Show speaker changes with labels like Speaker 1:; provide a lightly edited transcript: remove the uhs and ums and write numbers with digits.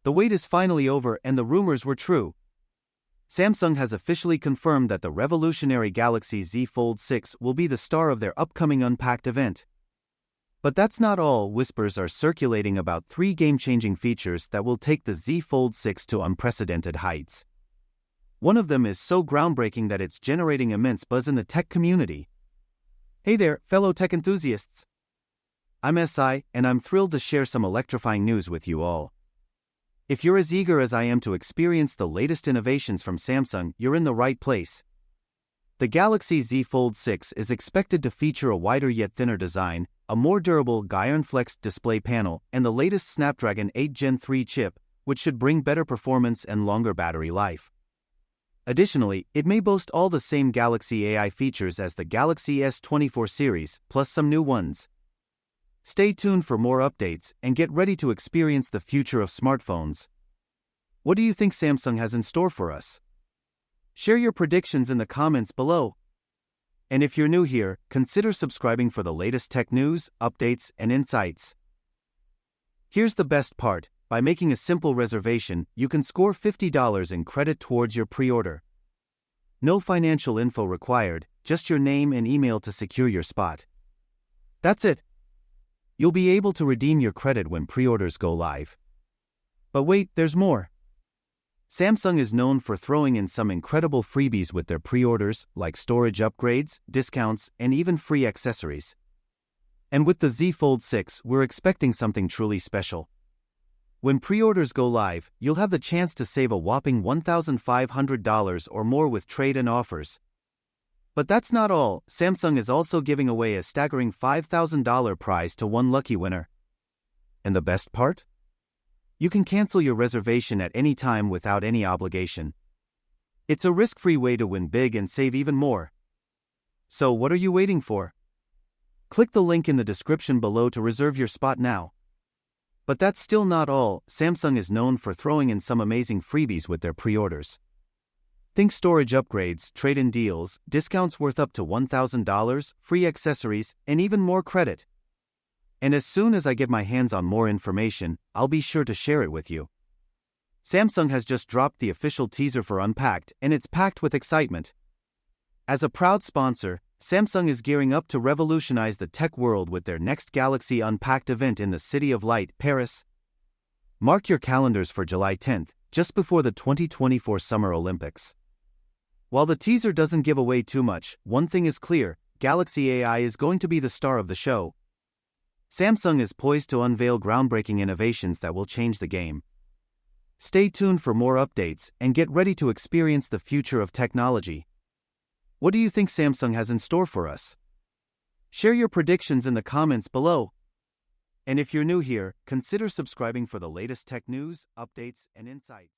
Speaker 1: the wait is finally over and the rumors were true. Samsung has officially confirmed that the revolutionary Galaxy Z Fold 6 will be the star of their upcoming Unpacked event. But that's not all. Whispers are circulating about 3 game-changing features that will take the Z Fold 6 to unprecedented heights. One of them is so groundbreaking that it's generating immense buzz in the tech community. Hey there, fellow tech enthusiasts! I'm SI, and I'm thrilled to share some electrifying news with you all. If you're as eager as I am to experience the latest innovations from Samsung, you're in the right place. The Galaxy Z Fold 6 is expected to feature a wider yet thinner design, a more durable iron-flexed display panel, and the latest Snapdragon 8 Gen 3 chip, which should bring better performance and longer battery life. Additionally, it may boast all the same Galaxy AI features as the Galaxy S24 series, plus some new ones. Stay tuned for more updates and get ready to experience the future of smartphones. What do you think Samsung has in store for us? Share your predictions in the comments below. And if you're new here, consider subscribing for the latest tech news, updates, and insights. Here's the best part: by making a simple reservation, you can score $50 in credit towards your pre-order. No financial info required, just your name and email to secure your spot. That's it. You'll be able to redeem your credit when pre-orders go live. But wait, there's more. Samsung is known for throwing in some incredible freebies with their pre-orders, like storage upgrades, discounts, and even free accessories. And with the Z Fold 6, we're expecting something truly special. When pre-orders go live, you'll have the chance to save a whopping $1,500 or more with trade-in offers. But that's not all. Samsung is also giving away a staggering $5,000 prize to one lucky winner. And the best part? You can cancel your reservation at any time without any obligation. It's a risk-free way to win big and save even more. So what are you waiting for? Click the link in the description below to reserve your spot now. But that's still not all. Samsung is known for throwing in some amazing freebies with their pre-orders. Think storage upgrades, trade-in deals, discounts worth up to $1,000, free accessories, and even more credit. And as soon as I get my hands on more information, I'll be sure to share it with you. Samsung has just dropped the official teaser for Unpacked, and it's packed with excitement. As a proud sponsor, Samsung is gearing up to revolutionize the tech world with their next Galaxy Unpacked event in the City of Light, Paris. Mark your calendars for July 10th, just before the 2024 Summer Olympics. While the teaser doesn't give away too much, one thing is clear: Galaxy AI is going to be the star of the show. Samsung is poised to unveil groundbreaking innovations that will change the game. Stay tuned for more updates and get ready to experience the future of technology. What do you think Samsung has in store for us? Share your predictions in the comments below. And if you're new here, consider subscribing for the latest tech news, updates, and insights.